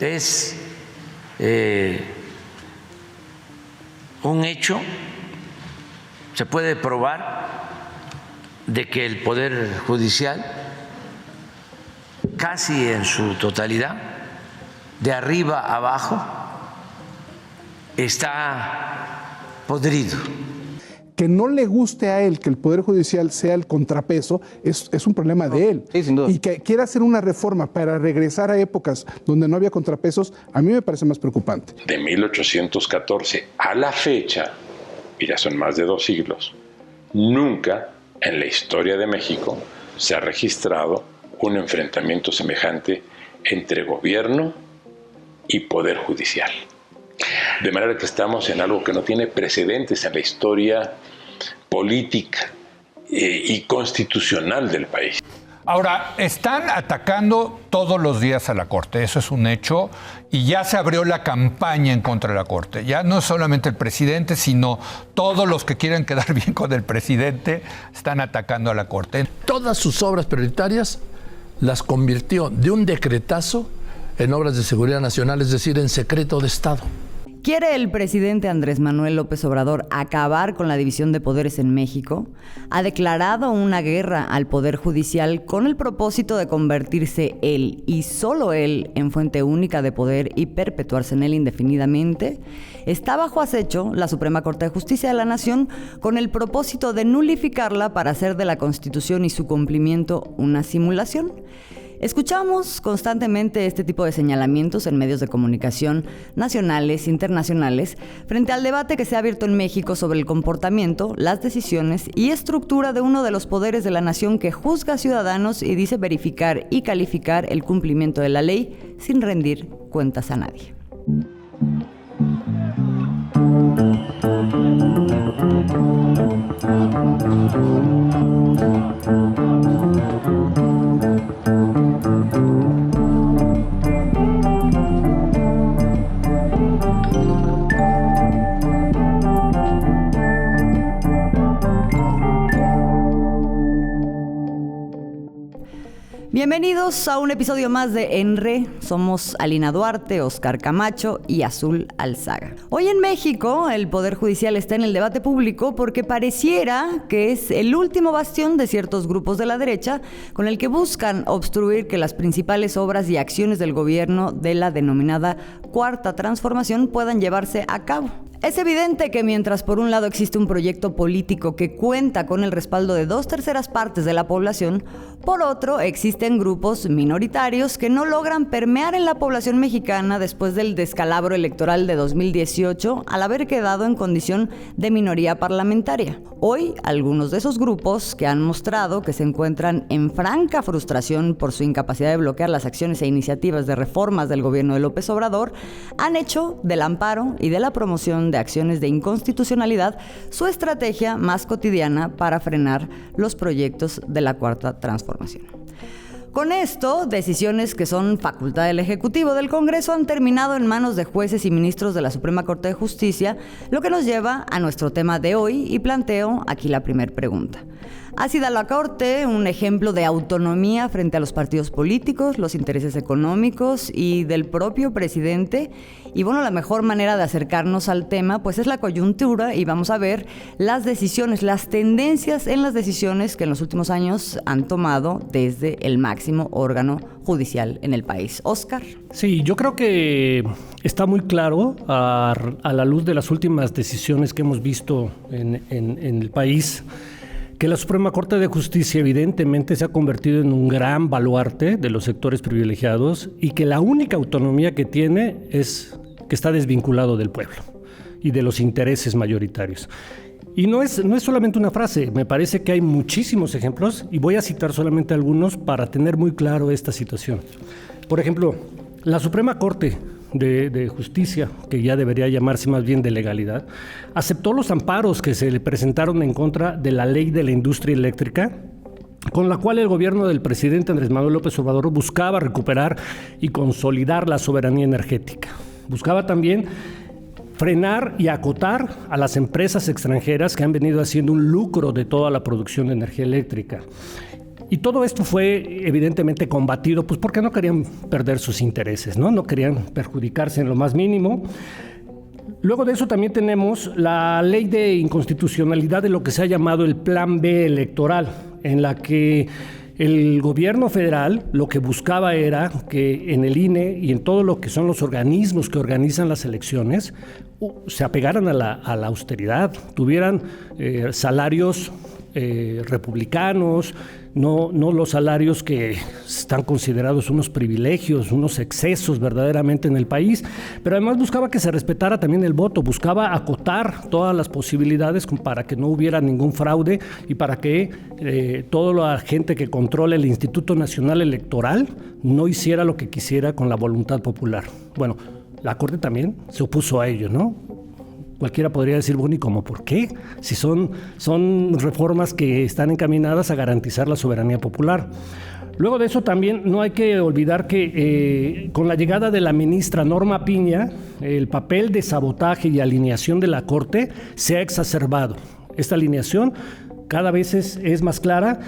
Es un hecho, se puede probar de que el Poder Judicial, casi en su totalidad, de arriba a abajo, está podrido. Que no le guste a él que el Poder Judicial sea el contrapeso es un problema de él. Sí, sin duda. Y que quiera hacer una reforma para regresar a épocas donde no había contrapesos, a mí me parece más preocupante. De 1814 a la fecha, y ya son más de 2 siglos, nunca en la historia de México se ha registrado un enfrentamiento semejante entre gobierno y Poder Judicial. De manera que estamos en algo que no tiene precedentes en la historia política y constitucional del país. Ahora, están atacando todos los días a la Corte, eso es un hecho, y ya se abrió la campaña en contra de la Corte. Ya no es solamente el presidente, sino todos los que quieren quedar bien con el presidente están atacando a la Corte. Todas sus obras prioritarias las convirtió de un decretazo en obras de seguridad nacional, es decir, en secreto de Estado. ¿Quiere el presidente Andrés Manuel López Obrador acabar con la división de poderes en México? Ha declarado una guerra al Poder Judicial con el propósito de convertirse él y solo él en fuente única de poder y perpetuarse en él indefinidamente. Está bajo acecho la Suprema Corte de Justicia de la Nación con el propósito de nulificarla para hacer de la Constitución y su cumplimiento una simulación. Escuchamos constantemente este tipo de señalamientos en medios de comunicación nacionales, internacionales, frente al debate que se ha abierto en México sobre el comportamiento, las decisiones y estructura de uno de los poderes de la nación que juzga a ciudadanos y dice verificar y calificar el cumplimiento de la ley sin rendir cuentas a nadie. Bienvenidos a un episodio más de En Re. Somos Alina Duarte, Oscar Camacho y Azul Alzaga. Hoy en México el Poder Judicial está en el debate público porque pareciera que es el último bastión de ciertos grupos de la derecha con el que buscan obstruir que las principales obras y acciones del gobierno de la denominada Cuarta Transformación puedan llevarse a cabo. Es evidente que mientras por un lado existe un proyecto político que cuenta con el respaldo de 2/3 partes de la población, por otro existen grupos minoritarios que no logran permear en la población mexicana después del descalabro electoral de 2018 al haber quedado en condición de minoría parlamentaria. Hoy, algunos de esos grupos que han mostrado que se encuentran en franca frustración por su incapacidad de bloquear las acciones e iniciativas de reformas del gobierno de López Obrador, han hecho del amparo y de la promoción de acciones de inconstitucionalidad su estrategia más cotidiana para frenar los proyectos de la Cuarta Transformación. Con esto, decisiones que son facultad del Ejecutivo del Congreso han terminado en manos de jueces y ministros de la Suprema Corte de Justicia, lo que nos lleva a nuestro tema de hoy y planteo aquí la primera pregunta. ¿Ha sido la Corte un ejemplo de autonomía frente a los partidos políticos, los intereses económicos y del propio presidente? Y bueno, la mejor manera de acercarnos al tema pues es la coyuntura y vamos a ver las decisiones, las tendencias en las decisiones que en los últimos años han tomado desde el máximo órgano judicial en el país. Oscar. Sí, yo creo que está muy claro a la luz de las últimas decisiones que hemos visto en el país, que la Suprema Corte de Justicia evidentemente se ha convertido en un gran baluarte de los sectores privilegiados y que la única autonomía que tiene es que está desvinculado del pueblo y de los intereses mayoritarios. Y no es solamente una frase, me parece que hay muchísimos ejemplos y voy a citar solamente algunos para tener muy claro esta situación. Por ejemplo, la Suprema Corte de Justicia, que ya debería llamarse más bien de legalidad, aceptó los amparos que se le presentaron en contra de la ley de la industria eléctrica, con la cual el gobierno del presidente Andrés Manuel López Obrador buscaba recuperar y consolidar la soberanía energética. Buscaba también frenar y acotar a las empresas extranjeras que han venido haciendo un lucro de toda la producción de energía eléctrica. Y todo esto fue evidentemente combatido, pues porque no querían perder sus intereses, ¿no? No querían perjudicarse en lo más mínimo. Luego de eso también tenemos la ley de inconstitucionalidad de lo que se ha llamado el Plan B electoral, en la que el gobierno federal lo que buscaba era que en el INE y en todo lo que son los organismos que organizan las elecciones se apegaran a la austeridad, tuvieran salarios republicanos, no los salarios que están considerados unos privilegios, unos excesos verdaderamente en el país, pero además buscaba que se respetara también el voto, buscaba acotar todas las posibilidades para que no hubiera ningún fraude y para que toda la gente que controla el Instituto Nacional Electoral no hiciera lo que quisiera con la voluntad popular. Bueno, la Corte también se opuso a ello, ¿no? Cualquiera podría decir, bueno, ¿y cómo por qué? Si son reformas que están encaminadas a garantizar la soberanía popular. Luego de eso también no hay que olvidar que con la llegada de la ministra Norma Piña, el papel de sabotaje y alineación de la Corte se ha exacerbado. Esta alineación cada vez es más clara,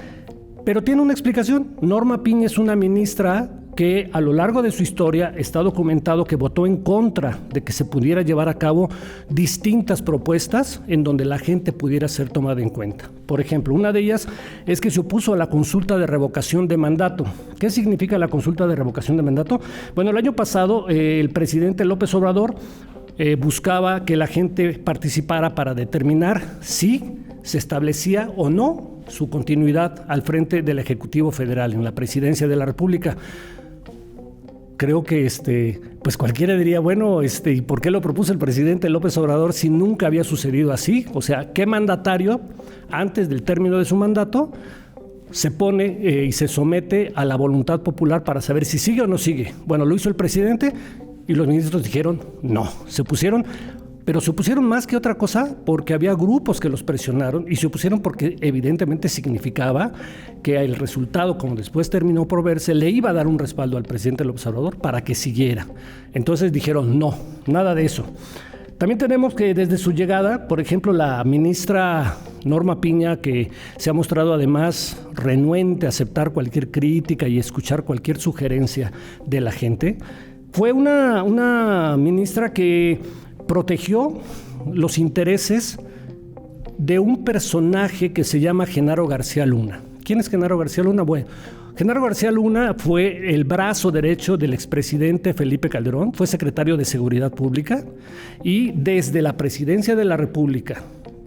pero tiene una explicación. Norma Piña es una ministra que a lo largo de su historia está documentado que votó en contra de que se pudiera llevar a cabo distintas propuestas en donde la gente pudiera ser tomada en cuenta. Por ejemplo, una de ellas es que se opuso a la consulta de revocación de mandato. ¿Qué significa la consulta de revocación de mandato? Bueno, el año pasado el presidente López Obrador buscaba que la gente participara para determinar si se establecía o no su continuidad al frente del Ejecutivo Federal en la presidencia de la República. Creo que pues cualquiera diría, bueno, ¿y por qué lo propuso el presidente López Obrador si nunca había sucedido así? O sea, ¿qué mandatario antes del término de su mandato se pone y se somete a la voluntad popular para saber si sigue o no sigue? Bueno, lo hizo el presidente y los ministros dijeron no, se opusieron. Pero se opusieron más que otra cosa porque había grupos que los presionaron y se opusieron porque evidentemente significaba que el resultado, como después terminó por verse, le iba a dar un respaldo al presidente López Obrador para que siguiera. Entonces dijeron no, nada de eso. También tenemos que desde su llegada, por ejemplo, la ministra Norma Piña, que se ha mostrado además renuente a aceptar cualquier crítica y escuchar cualquier sugerencia de la gente, fue una ministra que protegió los intereses de un personaje que se llama Genaro García Luna. ¿Quién es Genaro García Luna? Bueno, Genaro García Luna fue el brazo derecho del expresidente Felipe Calderón, fue secretario de Seguridad Pública y desde la presidencia de la República,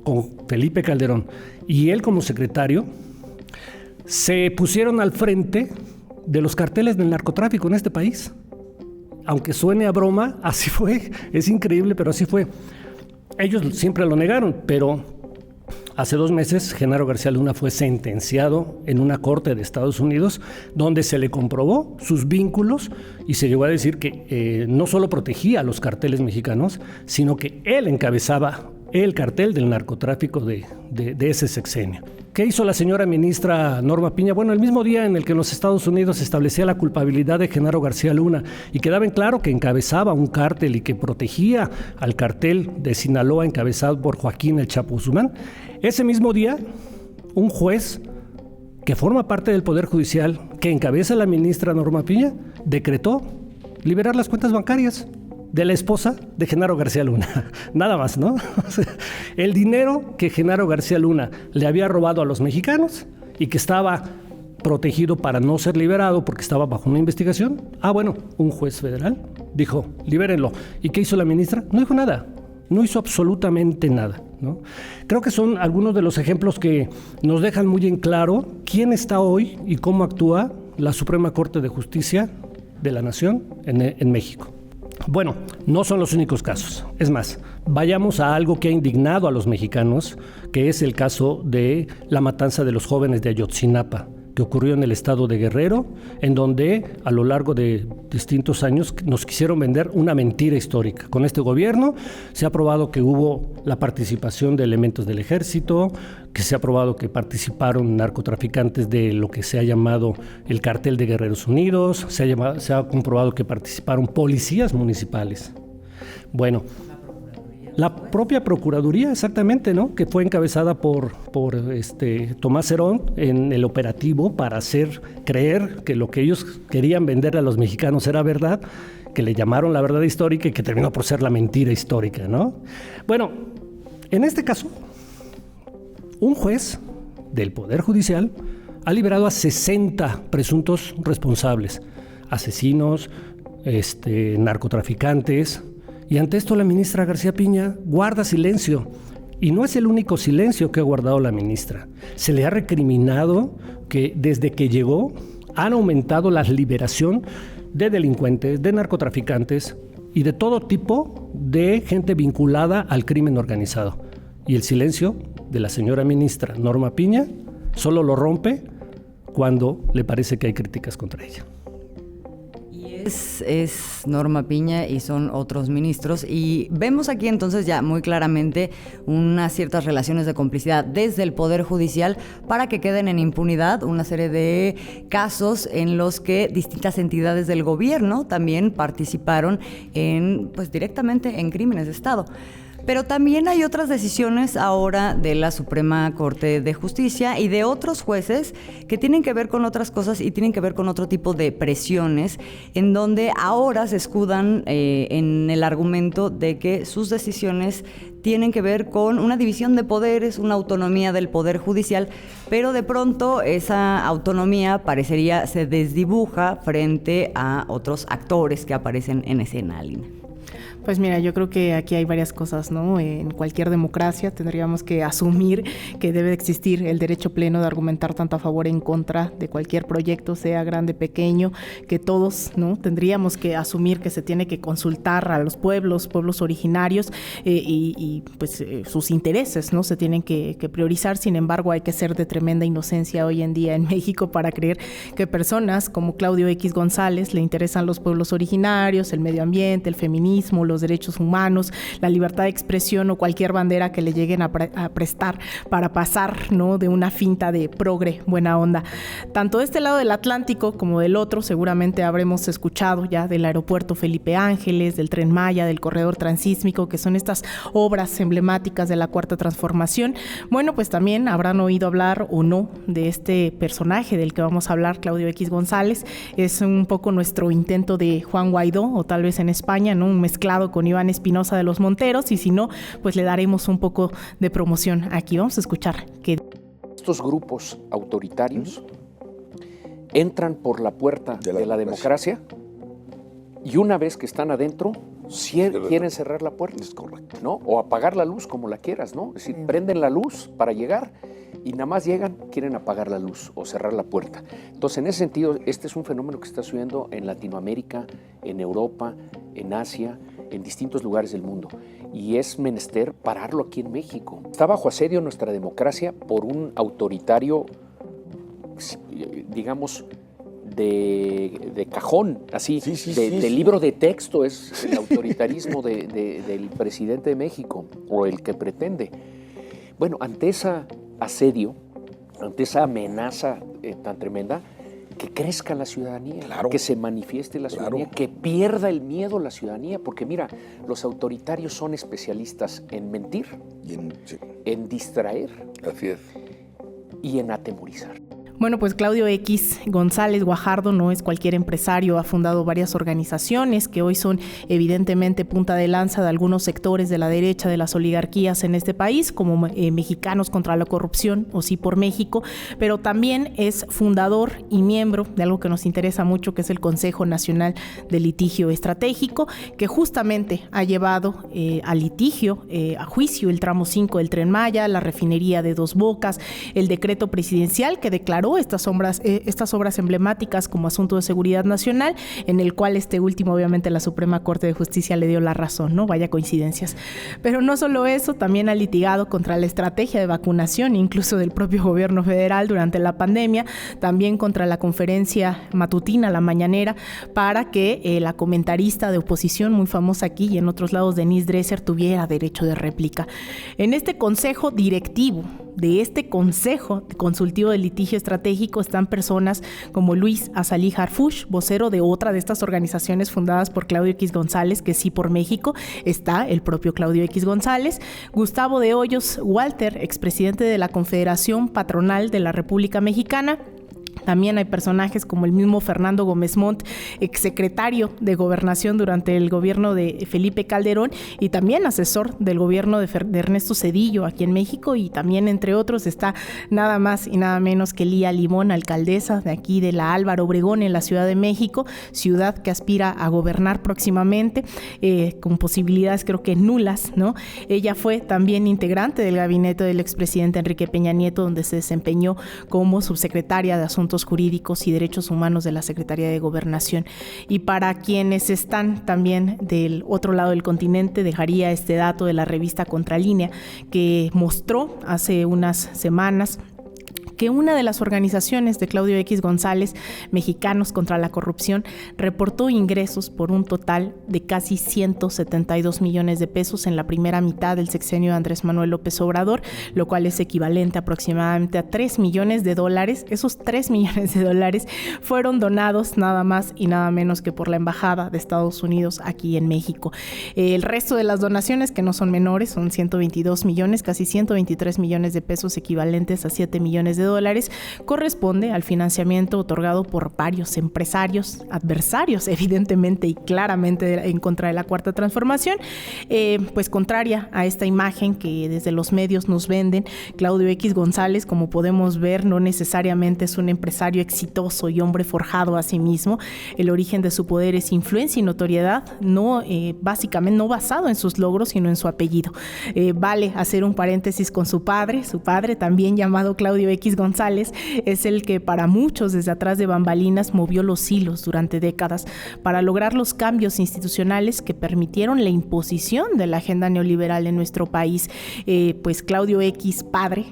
con Felipe Calderón y él como secretario, se pusieron al frente de los carteles del narcotráfico en este país. Aunque suene a broma, así fue, es increíble, pero así fue. Ellos siempre lo negaron, pero hace 2 meses Genaro García Luna fue sentenciado en una corte de Estados Unidos donde se le comprobó sus vínculos y se llegó a decir que no solo protegía a los carteles mexicanos, sino que él encabezaba el cartel del narcotráfico de ese sexenio. ¿Qué hizo la señora ministra Norma Piña? Bueno, el mismo día en el que en los Estados Unidos se establecía la culpabilidad de Genaro García Luna y quedaba en claro que encabezaba un cártel y que protegía al cartel de Sinaloa encabezado por Joaquín El Chapo Guzmán, ese mismo día un juez que forma parte del Poder Judicial, que encabeza la ministra Norma Piña, decretó liberar las cuentas bancarias de la esposa de Genaro García Luna. Nada más, ¿no? O sea, el dinero que Genaro García Luna le había robado a los mexicanos y que estaba protegido para no ser liberado porque estaba bajo una investigación. Bueno, un juez federal dijo, libérenlo. ¿Y qué hizo la ministra? No dijo nada. No hizo absolutamente nada, ¿no? Creo que son algunos de los ejemplos que nos dejan muy en claro quién está hoy y cómo actúa la Suprema Corte de Justicia de la Nación en México. Bueno, no son los únicos casos. Es más, vayamos a algo que ha indignado a los mexicanos, que es el caso de la matanza de los jóvenes de Ayotzinapa, que ocurrió en el estado de Guerrero, en donde a lo largo de distintos años nos quisieron vender una mentira histórica. Con este gobierno se ha probado que hubo la participación de elementos del ejército, que se ha probado que participaron narcotraficantes de lo que se ha llamado el Cartel de Guerreros Unidos, se ha comprobado que participaron policías municipales. Bueno, La propia Procuraduría, exactamente, ¿no? Que fue encabezada por Tomás Herón en el operativo para hacer creer que lo que ellos querían vender a los mexicanos era verdad, que le llamaron la verdad histórica y que terminó por ser la mentira histórica, ¿no? Bueno, en este caso, un juez del Poder Judicial ha liberado a 60 presuntos responsables, asesinos, narcotraficantes, y ante esto la ministra García Piña guarda silencio. Y no es el único silencio que ha guardado la ministra. Se le ha recriminado que desde que llegó han aumentado la liberación de delincuentes, de narcotraficantes y de todo tipo de gente vinculada al crimen organizado. Y el silencio de la señora ministra Norma Piña solo lo rompe cuando le parece que hay críticas contra ella. Es Norma Piña y son otros ministros, y vemos aquí entonces ya muy claramente unas ciertas relaciones de complicidad desde el Poder Judicial para que queden en impunidad una serie de casos en los que distintas entidades del gobierno también participaron directamente en crímenes de Estado. Pero también hay otras decisiones ahora de la Suprema Corte de Justicia y de otros jueces que tienen que ver con otras cosas y tienen que ver con otro tipo de presiones, en donde ahora se escudan en el argumento de que sus decisiones tienen que ver con una división de poderes, una autonomía del Poder Judicial, pero de pronto esa autonomía parecería se desdibuja frente a otros actores que aparecen en escena, Alina. Pues mira, yo creo que aquí hay varias cosas, ¿no? En cualquier democracia tendríamos que asumir que debe existir el derecho pleno de argumentar tanto a favor e en contra de cualquier proyecto, sea grande, pequeño, que todos, ¿no? Tendríamos que asumir que se tiene que consultar a los pueblos originarios y sus intereses, ¿no? Se tienen que priorizar. Sin embargo, hay que ser de tremenda inocencia hoy en día en México para creer que personas como Claudio X González le interesan los pueblos originarios, el medio ambiente, el feminismo, los derechos humanos, la libertad de expresión o cualquier bandera que le lleguen a prestar para pasar, ¿no? De una finta de progre, buena onda. Tanto de este lado del Atlántico como del otro, seguramente habremos escuchado ya del aeropuerto Felipe Ángeles, del Tren Maya, del corredor transísmico, que son estas obras emblemáticas de la Cuarta Transformación. Bueno, pues también habrán oído hablar o no de este personaje del que vamos a hablar, Claudio X González. Es un poco nuestro intento de Juan Guaidó, o tal vez en España, ¿no? Un mezclado con Iván Espinosa de los Monteros, y si no, pues le daremos un poco de promoción aquí. Vamos a escuchar que estos grupos autoritarios entran por la puerta de la democracia y una vez que están adentro quieren cerrar la puerta. Es correcto, ¿no? O apagar la luz, como la quieras, ¿no? Es decir, prenden la luz para llegar y nada más llegan, quieren apagar la luz o cerrar la puerta. Entonces, en ese sentido, este es un fenómeno que está sucediendo en Latinoamérica, en Europa, en Asia, en distintos lugares del mundo, y es menester pararlo aquí en México. Está bajo asedio nuestra democracia por un autoritario, digamos, de cajón, así, de libro de texto, es el autoritarismo del presidente de México, o el que pretende. Bueno, ante ese asedio, ante esa amenaza tan tremenda, que crezca la ciudadanía, claro, que se manifieste la ciudadanía, claro, que pierda el miedo la ciudadanía, porque mira, los autoritarios son especialistas en mentir, en distraer, así es, y en atemorizar. Bueno, pues Claudio X González Guajardo no es cualquier empresario, ha fundado varias organizaciones que hoy son evidentemente punta de lanza de algunos sectores de la derecha de las oligarquías en este país, como Mexicanos contra la Corrupción o Sí por México, pero también es fundador y miembro de algo que nos interesa mucho, que es el Consejo Nacional de Litigio Estratégico, que justamente ha llevado a litigio, a juicio, el tramo 5 del Tren Maya, la refinería de Dos Bocas, el decreto presidencial que declaró estas obras emblemáticas como asunto de seguridad nacional, en el cual este último, obviamente, la Suprema Corte de Justicia le dio la razón, ¿no? Vaya coincidencias. Pero no solo eso, también ha litigado contra la estrategia de vacunación, incluso del propio gobierno federal durante la pandemia, también contra la conferencia matutina, la mañanera, para que la comentarista de oposición, muy famosa aquí y en otros lados, Denise Dresser, tuviera derecho de réplica. En este consejo directivo de este Consejo Consultivo de Litigio Estratégico están personas como Luis Azalí Harfuch, vocero de otra de estas organizaciones fundadas por Claudio X González, que sí por México, está el propio Claudio X González, Gustavo de Hoyos Walter, expresidente de la Confederación Patronal de la República Mexicana. También hay personajes como el mismo Fernando Gómez Montt, exsecretario de Gobernación durante el gobierno de Felipe Calderón y también asesor del gobierno de Ernesto Zedillo aquí en México, y también entre otros está nada más y nada menos que Lía Limón, alcaldesa de aquí de la Álvaro Obregón en la Ciudad de México, ciudad que aspira a gobernar próximamente, con posibilidades creo que nulas, ¿no? Ella fue también integrante del gabinete del expresidente Enrique Peña Nieto, donde se desempeñó como subsecretaria de Asuntos Jurídicos y Derechos Humanos de la Secretaría de Gobernación. Y para quienes están también del otro lado del continente, dejaría este dato de la revista Contralínea, que mostró hace unas semanas que una de las organizaciones de Claudio X González, Mexicanos contra la Corrupción, reportó ingresos por un total de casi 172 millones de pesos en la primera mitad del sexenio de Andrés Manuel López Obrador, lo cual es equivalente aproximadamente a 3 millones de dólares. Esos 3 millones de dólares fueron donados nada más y nada menos que por la Embajada de Estados Unidos aquí en México. El resto de las donaciones, que no son menores, son 122 millones, casi 123 millones de pesos, equivalentes a 7 millones de dólares, corresponde al financiamiento otorgado por varios empresarios, adversarios evidentemente y claramente en contra de la Cuarta Transformación, pues contraria a esta imagen que desde los medios nos venden. Claudio X González, como podemos ver, no necesariamente es un empresario exitoso y hombre forjado a sí mismo. El origen de su poder es influencia y notoriedad, no básicamente no basado en sus logros, sino en su apellido. Vale hacer un paréntesis con su padre también llamado Claudio X González, es el que para muchos desde atrás de bambalinas movió los hilos durante décadas para lograr los cambios institucionales que permitieron la imposición de la agenda neoliberal en nuestro país. Pues Claudio X, padre,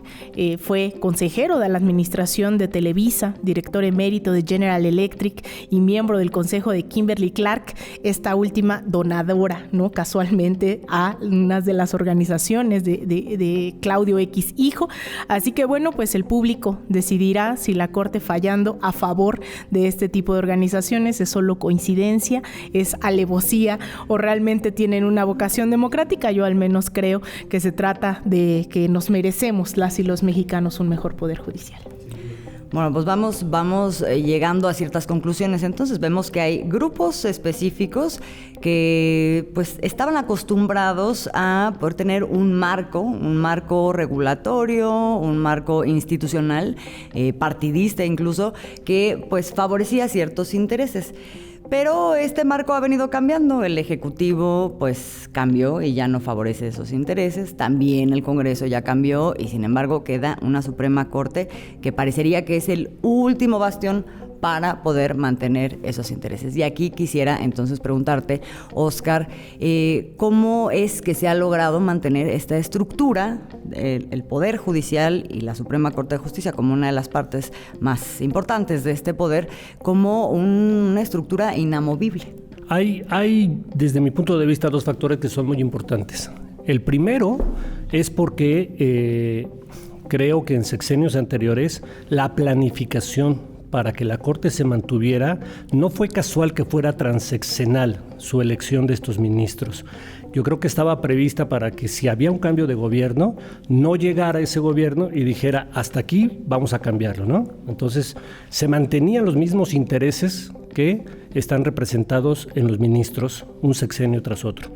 fue consejero de la administración de Televisa, director emérito de General Electric y miembro del consejo de Kimberly-Clark, esta última donadora, ¿no? Casualmente a unas de las organizaciones de Claudio X hijo. Así que bueno, pues el público decidirá si la Corte, fallando a favor de este tipo de organizaciones, es solo coincidencia, es alevosía o realmente tienen una vocación democrática. Yo al menos creo que se trata de que nos merecemos las y los mexicanos un mejor poder judicial. Bueno, pues vamos llegando a ciertas conclusiones. Entonces vemos que hay grupos específicos que pues estaban acostumbrados a poder tener un marco regulatorio, un marco institucional, partidista incluso, que pues favorecía ciertos intereses. Pero este marco ha venido cambiando, el Ejecutivo pues cambió y ya no favorece esos intereses, también el Congreso ya cambió y sin embargo queda una Suprema Corte que parecería que es el último bastión para poder mantener esos intereses. Y aquí quisiera entonces preguntarte, Óscar, ¿cómo es que se ha logrado mantener esta estructura, el Poder Judicial y la Suprema Corte de Justicia como una de las partes más importantes de este poder, como una estructura inamovible? Hay, desde mi punto de vista, dos factores que son muy importantes. El primero es porque creo que en sexenios anteriores la planificación para que la Corte se mantuviera, no fue casual que fuera transeccional su elección de estos ministros. Yo creo que estaba prevista para que si había un cambio de gobierno, no llegara ese gobierno y dijera, hasta aquí vamos a cambiarlo, ¿no? Entonces, se mantenían los mismos intereses que están representados en los ministros un sexenio tras otro.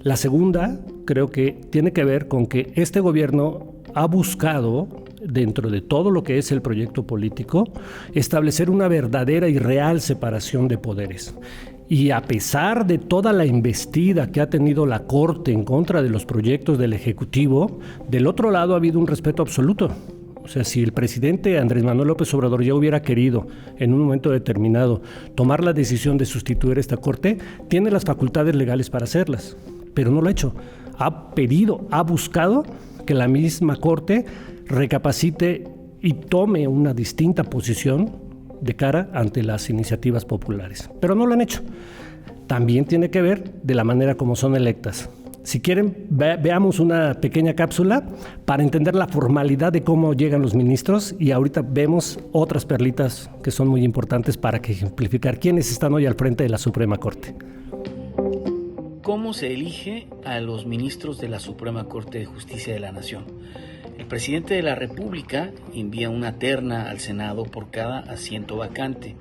La segunda, creo que tiene que ver con que este gobierno ha buscado, dentro de todo lo que es el proyecto político, establecer una verdadera y real separación de poderes. Y a pesar de toda la embestida que ha tenido la Corte en contra de los proyectos del Ejecutivo, del otro lado ha habido un respeto absoluto. O sea, si el presidente Andrés Manuel López Obrador ya hubiera querido, en un momento determinado, tomar la decisión de sustituir esta Corte, tiene las facultades legales para hacerlas, pero no lo ha hecho. Ha pedido, ha buscado que la misma Corte recapacite y tome una distinta posición de cara ante las iniciativas populares, pero no lo han hecho. También tiene que ver de la manera como son electas. Si quieren, veamos una pequeña cápsula para entender la formalidad de cómo llegan los ministros y ahorita vemos otras perlitas que son muy importantes para ejemplificar quiénes están hoy al frente de la Suprema Corte. ¿Cómo se elige a los ministros de la Suprema Corte de Justicia de la Nación? El presidente de la República envía una terna al Senado por cada asiento vacante.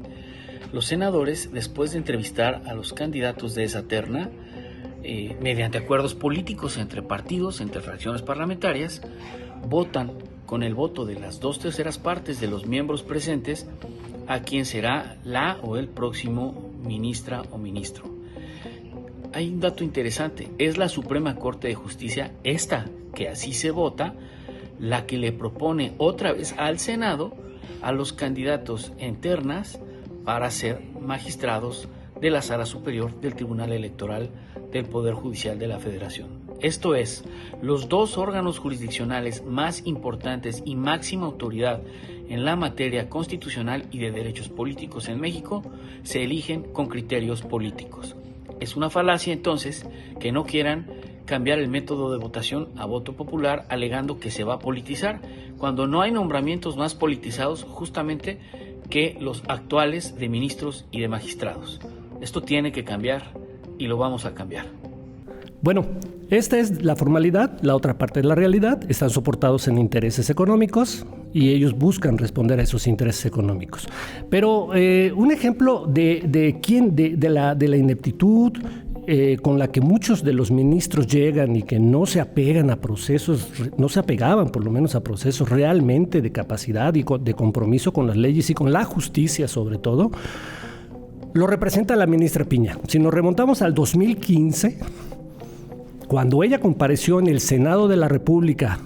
Los senadores, después de entrevistar a los candidatos de esa terna, mediante acuerdos políticos entre partidos, entre fracciones parlamentarias, votan con el voto de las 2/3 partes de los miembros presentes a quien será la o el próximo ministra o ministro. Hay un dato interesante, es la Suprema Corte de Justicia, esta que así se vota, la que le propone otra vez al Senado a los candidatos en ternas para ser magistrados de la Sala Superior del Tribunal Electoral del Poder Judicial de la Federación. Esto es, los dos órganos jurisdiccionales más importantes y máxima autoridad en la materia constitucional y de derechos políticos en México se eligen con criterios políticos. Es una falacia entonces que no quieran cambiar el método de votación a voto popular alegando que se va a politizar, cuando no hay nombramientos más politizados justamente que los actuales de ministros y de magistrados. Esto tiene que cambiar y lo vamos a cambiar. Bueno, esta es la formalidad, la otra parte es la realidad. Están soportados en intereses económicos y ellos buscan responder a esos intereses económicos. Pero un ejemplo de la ineptitud con la que muchos de los ministros llegan y que no se apegan a procesos, no se apegaban por lo menos a procesos realmente de capacidad y de compromiso con las leyes y con la justicia sobre todo, lo representa la ministra Piña. Si nos remontamos al 2015, cuando ella compareció en el Senado de la República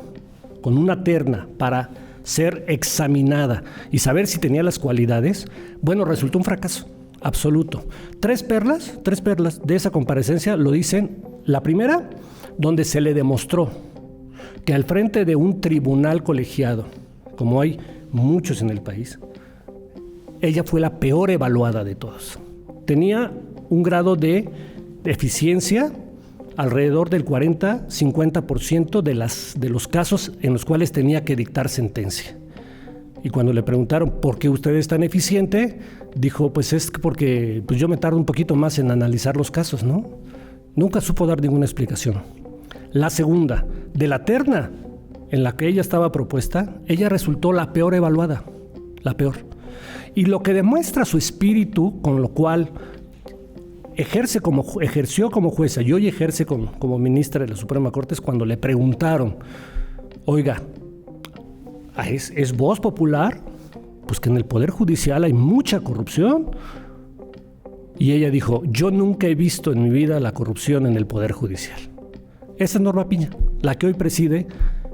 con una terna para ser examinada y saber si tenía las cualidades, bueno, resultó un fracaso absoluto. Tres perlas de esa comparecencia lo dicen. La primera, donde se le demostró que al frente de un tribunal colegiado, como hay muchos en el país, ella fue la peor evaluada de todos. Tenía un grado de eficiencia alrededor del 40-50% de los casos en los cuales tenía que dictar sentencia. Y cuando le preguntaron por qué usted es tan eficiente, dijo, pues es porque yo me tardo un poquito más en analizar los casos, ¿no? Nunca supo dar ninguna explicación. La segunda, de la terna en la que ella estaba propuesta, ella resultó la peor evaluada, la peor. Y lo que demuestra su espíritu, con lo cual ejerció como jueza y hoy ejerce como ministra de la Suprema Corte, es cuando le preguntaron, oiga, ¿es voz popular? Pues que en el Poder Judicial hay mucha corrupción. Y ella dijo, yo nunca he visto en mi vida la corrupción en el Poder Judicial. Esa es Norma Piña, la que hoy preside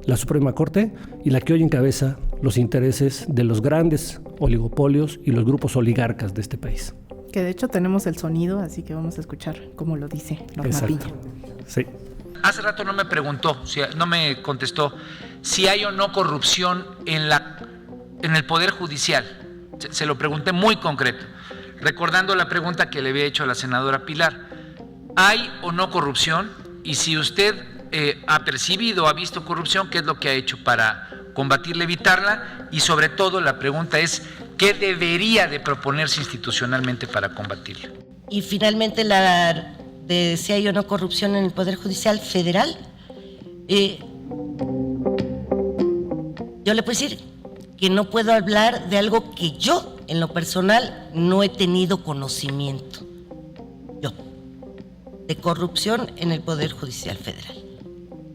la Suprema Corte y la que hoy encabeza los intereses de los grandes oligopolios y los grupos oligarcas de este país. Que de hecho tenemos el sonido, así que vamos a escuchar cómo lo dice Norma Piña. Sí. Hace rato no me preguntó, no me contestó si hay o no corrupción en el Poder Judicial. Se lo pregunté muy concreto, recordando la pregunta que le había hecho a la senadora Pilar. ¿Hay o no corrupción? Y si usted ha percibido o ha visto corrupción, ¿qué es lo que ha hecho para combatirla, evitarla? Y sobre todo la pregunta es, ¿qué debería de proponerse institucionalmente para combatirla? Y finalmente la de si hay o no corrupción en el Poder Judicial Federal. Yo le puedo decir que no puedo hablar de algo que yo, en lo personal, no he tenido conocimiento. Yo, de corrupción en el Poder Judicial Federal.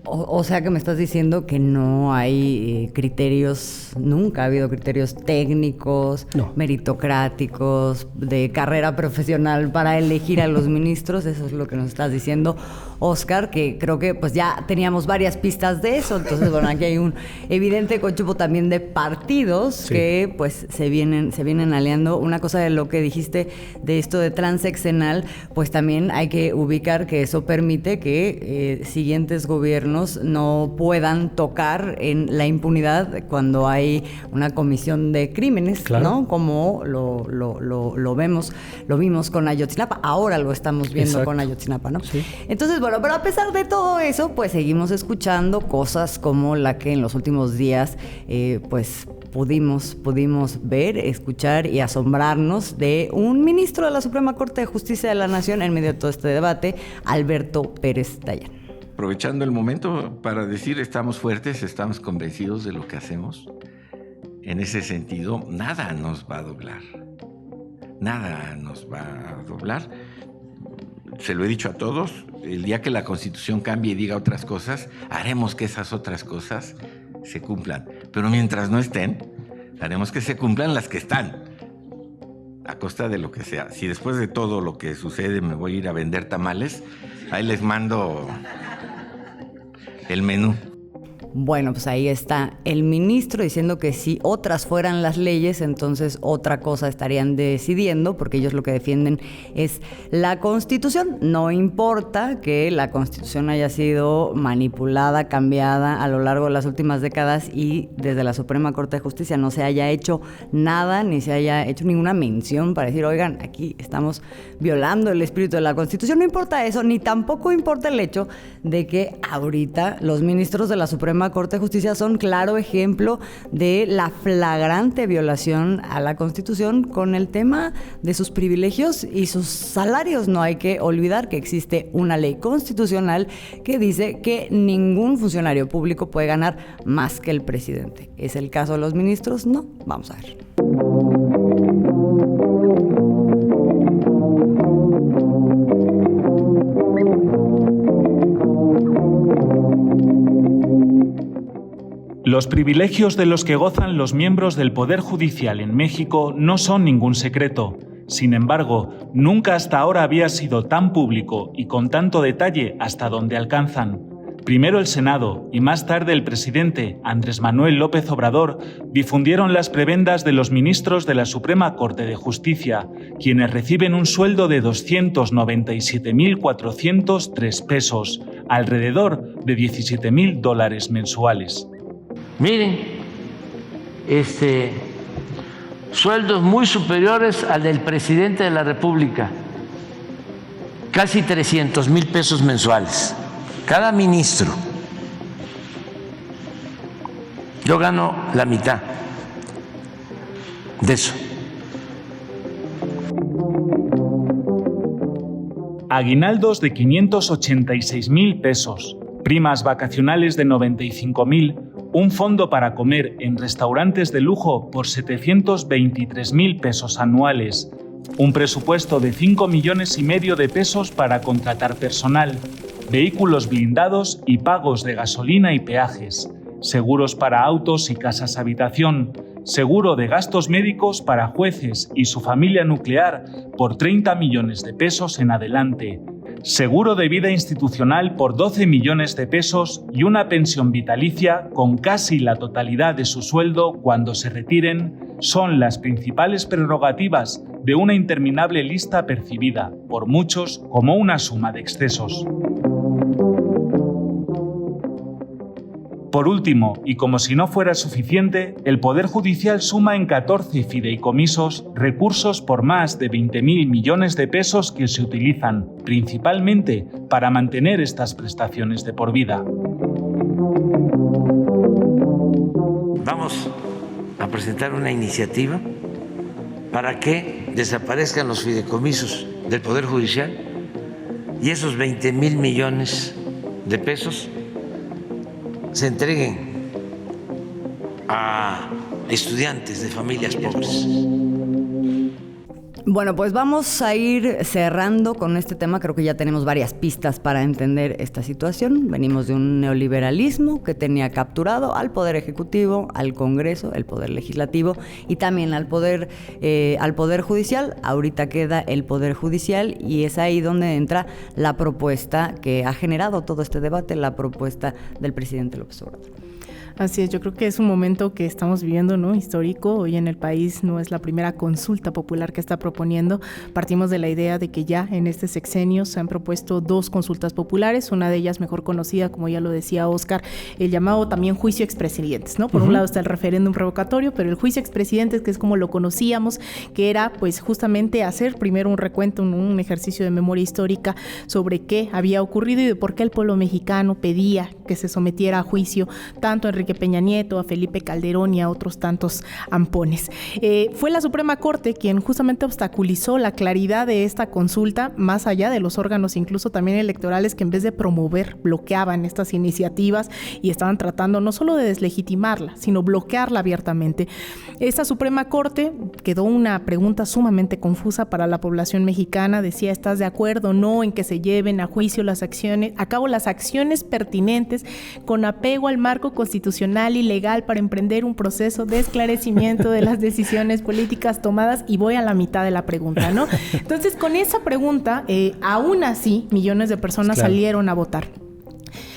O sea que me estás diciendo que no hay criterios, nunca ha habido criterios técnicos, meritocráticos, de carrera profesional para elegir a los ministros. Eso es lo que nos estás diciendo, Oscar, que creo que pues ya teníamos varias pistas de eso. Entonces, bueno, aquí hay un evidente cochupo también de partidos que pues se vienen aliando. Una cosa de lo que dijiste de esto de transeccional, pues también hay que ubicar que eso permite que siguientes gobiernos menos no puedan tocar en la impunidad cuando hay una comisión de crímenes, claro, ¿no? Como lo vimos con Ayotzinapa, ahora lo estamos viendo. Exacto. Con Ayotzinapa, ¿no? Sí. Entonces, bueno, pero a pesar de todo eso, pues seguimos escuchando cosas como la que en los últimos días, pues pudimos ver, escuchar y asombrarnos de un ministro de la Suprema Corte de Justicia de la Nación en medio de todo este debate, Alberto Pérez Dayán. Aprovechando el momento para decir, estamos fuertes, estamos convencidos de lo que hacemos. En ese sentido, nada nos va a doblar. Nada nos va a doblar. Se lo he dicho a todos, el día que la Constitución cambie y diga otras cosas, haremos que esas otras cosas se cumplan. Pero mientras no estén, haremos que se cumplan las que están, a costa de lo que sea. Si después de todo lo que sucede me voy a ir a vender tamales, ahí les mando el menú. Bueno, pues ahí está el ministro diciendo que si otras fueran las leyes, entonces otra cosa estarían decidiendo, porque ellos lo que defienden es la Constitución. No importa que la Constitución haya sido manipulada, cambiada a lo largo de las últimas décadas y desde la Suprema Corte de Justicia no se haya hecho nada, ni se haya hecho ninguna mención para decir, oigan, aquí estamos violando el espíritu de la Constitución. No importa eso, ni tampoco importa el hecho de que ahorita los ministros de la Suprema Corte de Justicia son claro ejemplo de la flagrante violación a la Constitución con el tema de sus privilegios y sus salarios. No hay que olvidar que existe una ley constitucional que dice que ningún funcionario público puede ganar más que el presidente. ¿Es el caso de los ministros? No. Vamos a ver. Los privilegios de los que gozan los miembros del Poder Judicial en México no son ningún secreto. Sin embargo, nunca hasta ahora había sido tan público y con tanto detalle hasta donde alcanzan. Primero el Senado y más tarde el presidente, Andrés Manuel López Obrador, difundieron las prebendas de los ministros de la Suprema Corte de Justicia, quienes reciben un sueldo de 297.403 pesos, alrededor de $17,000 mensuales. Miren, sueldos muy superiores al del presidente de la República, casi 300,000 pesos mensuales, cada ministro. Yo gano la mitad de eso. Aguinaldos de 586,000 pesos, primas vacacionales de 95,000, un fondo para comer en restaurantes de lujo por 723,000 pesos anuales, un presupuesto de 5,5 millones de pesos para contratar personal, vehículos blindados y pagos de gasolina y peajes, seguros para autos y casas habitación, seguro de gastos médicos para jueces y su familia nuclear por 30 millones de pesos en adelante, seguro de vida institucional por 12 millones de pesos y una pensión vitalicia con casi la totalidad de su sueldo cuando se retiren, son las principales prerrogativas de una interminable lista percibida por muchos como una suma de excesos. Por último, y como si no fuera suficiente, el Poder Judicial suma en 14 fideicomisos recursos por más de 20,000 millones de pesos que se utilizan principalmente para mantener estas prestaciones de por vida. Vamos a presentar una iniciativa para que desaparezcan los fideicomisos del Poder Judicial y esos 20,000 millones de pesos se entreguen a estudiantes de familias pobres. Bueno, pues vamos a ir cerrando con este tema. Creo que ya tenemos varias pistas para entender esta situación. Venimos de un neoliberalismo que tenía capturado al Poder Ejecutivo, al Congreso, el Poder Legislativo y también al Poder Judicial. Ahorita queda el Poder Judicial y es ahí donde entra la propuesta que ha generado todo este debate, la propuesta del presidente López Obrador. Así es, yo creo que es un momento que estamos viviendo, ¿no? Histórico. Hoy en el país no es la primera consulta popular que está proponiendo. Partimos de la idea de que ya en este sexenio se han propuesto 2 consultas populares, una de ellas mejor conocida, como ya lo decía Óscar, el llamado también juicio expresidentes, ¿no? Por un lado está el referéndum revocatorio, pero el juicio expresidentes, que es como lo conocíamos, que era pues justamente hacer primero un recuento, un ejercicio de memoria histórica sobre qué había ocurrido y de por qué el pueblo mexicano pedía que se sometiera a juicio tanto a Enrique Peña Nieto, a Felipe Calderón y a otros tantos ampones. Fue la Suprema Corte quien justamente obstaculizó la claridad de esta consulta, más allá de los órganos incluso también electorales, que en vez de promover, bloqueaban estas iniciativas y estaban tratando no solo de deslegitimarla, sino bloquearla abiertamente. Esta Suprema Corte quedó una pregunta sumamente confusa para la población mexicana. Decía, ¿estás de acuerdo o no en que se lleven a juicio a cabo las acciones pertinentes con apego al marco constitucional y legal para emprender un proceso de esclarecimiento de las decisiones políticas tomadas? Y voy a la mitad de la pregunta, ¿no? Entonces, con esa pregunta, aún así, millones de personas salieron a votar.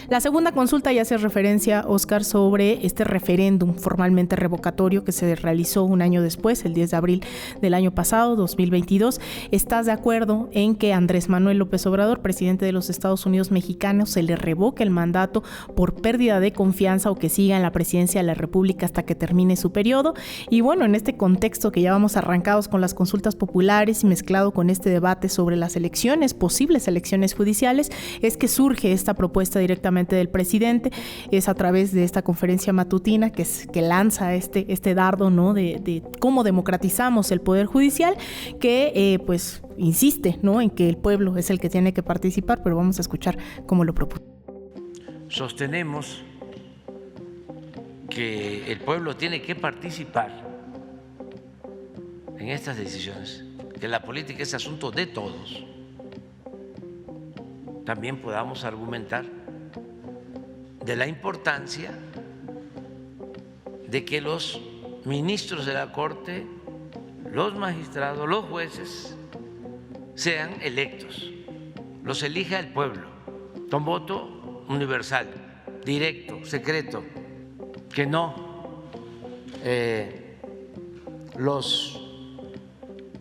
La segunda consulta ya hace referencia, Óscar, sobre este referéndum formalmente revocatorio que se realizó un año después, el 10 de abril del año pasado, 2022. ¿Estás de acuerdo en que Andrés Manuel López Obrador, presidente de los Estados Unidos mexicanos, se le revoque el mandato por pérdida de confianza o que siga en la presidencia de la República hasta que termine su periodo? Y bueno, en este contexto que ya vamos arrancados con las consultas populares y mezclado con este debate sobre las elecciones, posibles elecciones judiciales, es que surge esta propuesta directamente del presidente. Es a través de esta conferencia matutina que lanza este dardo, ¿no? de cómo democratizamos el Poder Judicial, que pues insiste, ¿no? en que el pueblo es el que tiene que participar, pero vamos a escuchar cómo lo propuso. Sostenemos que el pueblo tiene que participar en estas decisiones, que la política es asunto de todos. También podamos argumentar de la importancia de que los ministros de la Corte, los magistrados, los jueces sean electos, los elija el pueblo, con voto universal, directo, secreto, que no los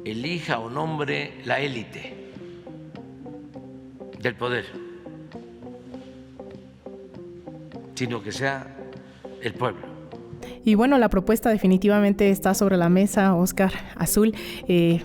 elija o nombre la élite del poder, sino que sea el pueblo. Y bueno, la propuesta definitivamente está sobre la mesa, Óscar. Azul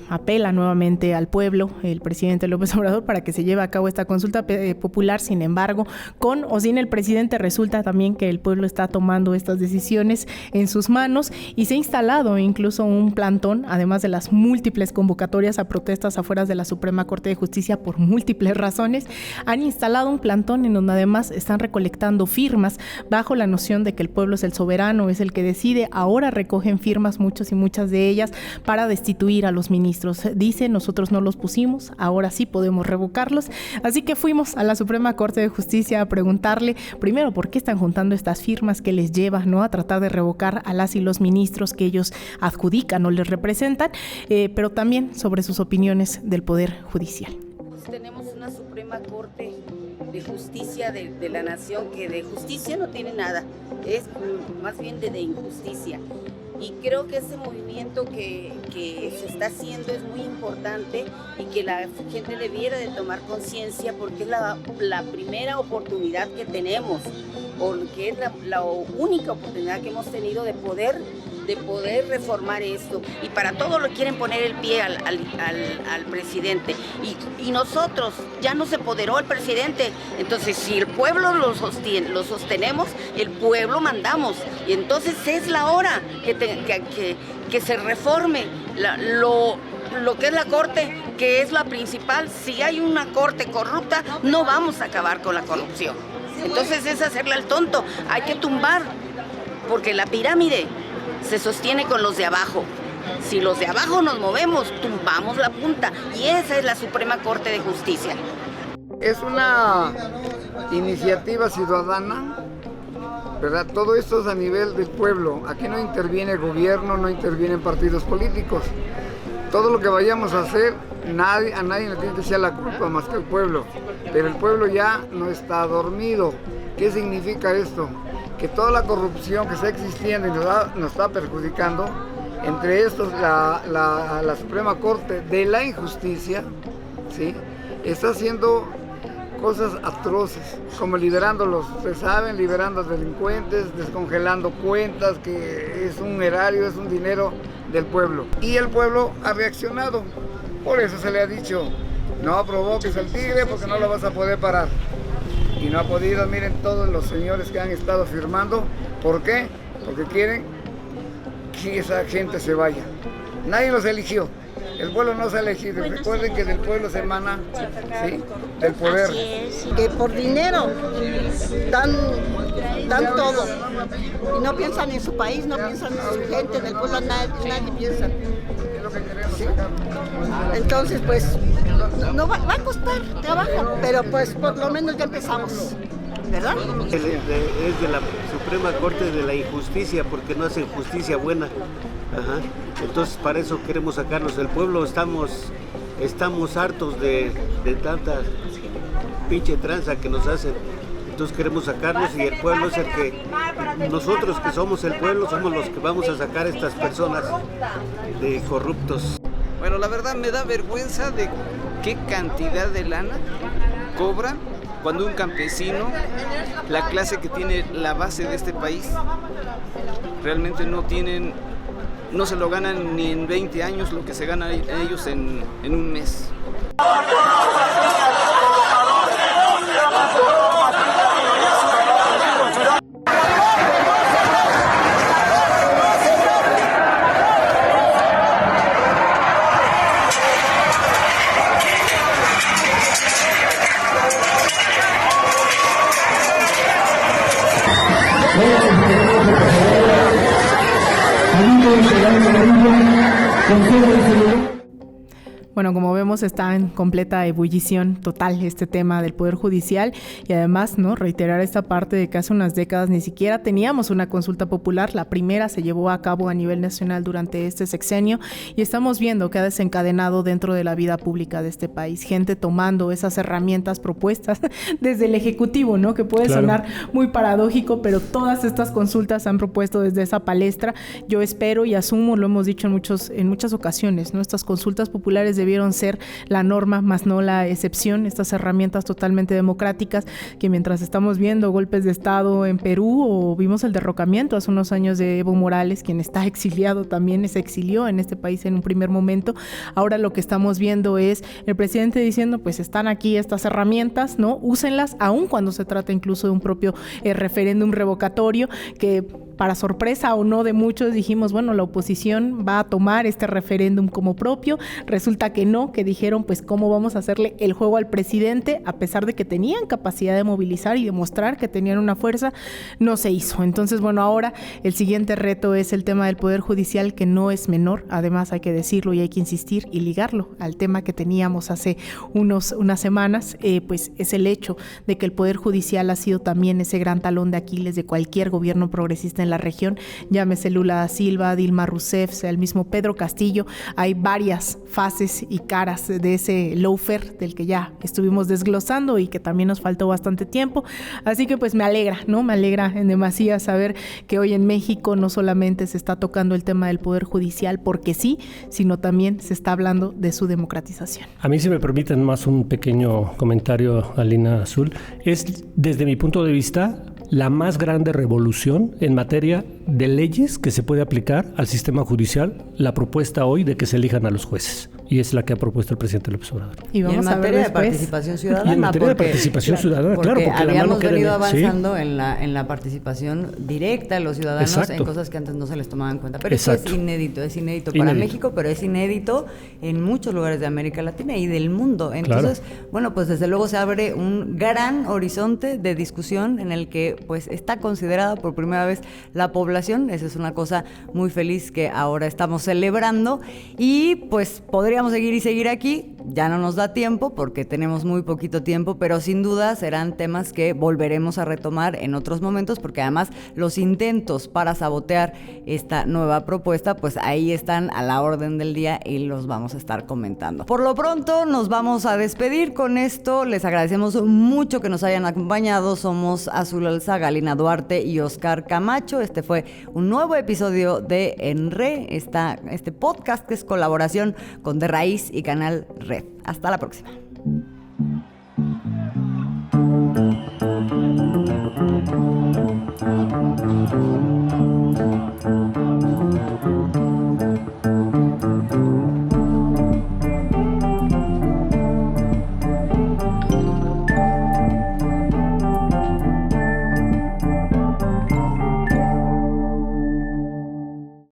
apela nuevamente al pueblo, el presidente López Obrador, para que se lleve a cabo esta consulta popular. Sin embargo, con o sin el presidente, resulta también que el pueblo está tomando estas decisiones en sus manos y se ha instalado incluso un plantón, además de las múltiples convocatorias a protestas afuera de la Suprema Corte de Justicia por múltiples razones. Han instalado un plantón en donde además están recolectando firmas bajo la noción de que el pueblo es el soberano, es el que decide. Ahora recogen firmas, muchos y muchas de ellas, para destituir a los ministros. Dice, nosotros no los pusimos, ahora sí podemos revocarlos. Así que fuimos a la Suprema Corte de Justicia a preguntarle, primero, por qué están juntando estas firmas que les lleva, ¿no?, a tratar de revocar a las y los ministros que ellos adjudican o les representan, pero también sobre sus opiniones del Poder Judicial. Tenemos una Suprema Corte de Justicia de la Nación que de justicia no tiene nada, es más bien de injusticia. Y creo que ese movimiento que se está haciendo es muy importante y que la gente debiera de tomar conciencia, porque es la primera oportunidad que tenemos, o que es la única oportunidad que hemos tenido de poder reformar esto. Y para todo lo quieren poner el pie al presidente. Y nosotros, ya nos empoderó el presidente. Entonces, si el pueblo lo sostenemos, el pueblo mandamos. Y entonces es la hora que se reforme lo que es la Corte, que es la principal. Si hay una Corte corrupta, no vamos a acabar con la corrupción. Entonces es hacerle al tonto. Hay que tumbar, porque la pirámide se sostiene con los de abajo. Si los de abajo nos movemos, tumbamos la punta. Y esa es la Suprema Corte de Justicia. Es una iniciativa ciudadana, ¿verdad? Todo esto es a nivel del pueblo. Aquí no interviene el gobierno, no intervienen partidos políticos. Todo lo que vayamos a hacer, a nadie le tiene que echar la culpa más que el pueblo. Pero el pueblo ya no está dormido. ¿Qué significa esto? que toda la corrupción que está existiendo y nos está perjudicando, entre estos la Suprema Corte de la Injusticia, ¿sí?, está haciendo cosas atroces, como liberando ustedes saben, liberando delincuentes, descongelando cuentas, que es un erario, es un dinero del pueblo. Y el pueblo ha reaccionado. Por eso se le ha dicho, no provoques al tigre porque no lo vas a poder parar. Y no ha podido, miren todos los señores que han estado firmando. ¿Por qué? Porque quieren que esa gente se vaya. Nadie los eligió. El pueblo no se ha elegido. Recuerden que del pueblo se emana, ¿sí?, del poder. Que por dinero dan todo. Y no piensan en su país, no piensan en su gente, del pueblo nadie piensa. ¿Sí? Entonces, pues, no va a costar trabajo, pero pues por lo menos ya empezamos. ¿Verdad? Es de la Suprema Corte de la Injusticia, porque no hacen justicia buena. Ajá. Entonces para eso queremos sacarlos del pueblo. Estamos hartos de tanta pinche tranza que nos hacen. Entonces queremos sacarlos y el pueblo es el que, nosotros que somos el pueblo, somos los que vamos a sacar a estas personas de corruptos. Bueno, la verdad me da vergüenza de qué cantidad de lana cobran cuando un campesino, la clase que tiene la base de este país, realmente no se lo ganan ni en 20 años lo que se ganan ellos en un mes. Bueno, como vemos, está en completa ebullición total este tema del Poder Judicial y además, ¿no?, reiterar esta parte de que hace unas décadas ni siquiera teníamos una consulta popular. La primera se llevó a cabo a nivel nacional durante este sexenio y estamos viendo que ha desencadenado dentro de la vida pública de este país. Gente tomando esas herramientas propuestas desde el Ejecutivo, ¿no?, que puede sonar muy paradójico, pero todas estas consultas se han propuesto desde esa palestra. Yo espero y asumo, lo hemos dicho en muchas ocasiones, ¿no?, estas consultas populares debieron ser la norma, más no la excepción, estas herramientas totalmente democráticas que mientras estamos viendo golpes de Estado en Perú o vimos el derrocamiento hace unos años de Evo Morales, quien está exiliado también, se exilió en este país en un primer momento, ahora lo que estamos viendo es el presidente diciendo, pues están aquí estas herramientas, ¿no?, úsenlas, aun cuando se trata incluso de un propio referéndum revocatorio que para sorpresa o no de muchos dijimos, bueno, la oposición va a tomar este referéndum como propio, resulta que no, que dijeron, pues cómo vamos a hacerle el juego al presidente, a pesar de que tenían capacidad de movilizar y demostrar que tenían una fuerza, no se hizo. Entonces, bueno, ahora el siguiente reto es el tema del Poder Judicial, que no es menor, además hay que decirlo y hay que insistir y ligarlo al tema que teníamos hace unas semanas, pues es el hecho de que el Poder Judicial ha sido también ese gran talón de Aquiles de cualquier gobierno progresista en la región, llámese Lula da Silva, Dilma Rousseff, sea el mismo Pedro Castillo. Hay varias fases y caras de ese lawfare del que ya estuvimos desglosando y que también nos faltó bastante tiempo, así que pues me alegra en demasía saber que hoy en México no solamente se está tocando el tema del Poder Judicial porque sí, sino también se está hablando de su democratización. A mí, si me permiten más un pequeño comentario, Alina Azul, es desde mi punto de vista la más grande revolución en materia de leyes que se puede aplicar al sistema judicial, la propuesta hoy de que se elijan a los jueces. Y es la que ha propuesto el presidente López Obrador. Y vamos a ver de participación ciudadana. Y en materia de participación ciudadana, claro, porque habíamos venido avanzando en la participación directa de los ciudadanos. Exacto. En cosas que antes no se les tomaban en cuenta. Pero exacto. Eso es inédito para México, pero es inédito en muchos lugares de América Latina y del mundo. Entonces, bueno, pues desde luego se abre un gran horizonte de discusión en el que pues está considerada por primera vez la población. Esa es una cosa muy feliz que ahora estamos celebrando y pues podría Podríamos seguir aquí, ya no nos da tiempo porque tenemos muy poquito tiempo, pero sin duda serán temas que volveremos a retomar en otros momentos, porque además los intentos para sabotear esta nueva propuesta, pues ahí están a la orden del día y los vamos a estar comentando. Por lo pronto nos vamos a despedir con esto. Les agradecemos mucho que nos hayan acompañado. Somos Azul Alzaga, Alina Duarte y Oscar Camacho. Este fue un nuevo episodio de En Re, este podcast que es colaboración con De Raíz y Canal Red. Hasta la próxima.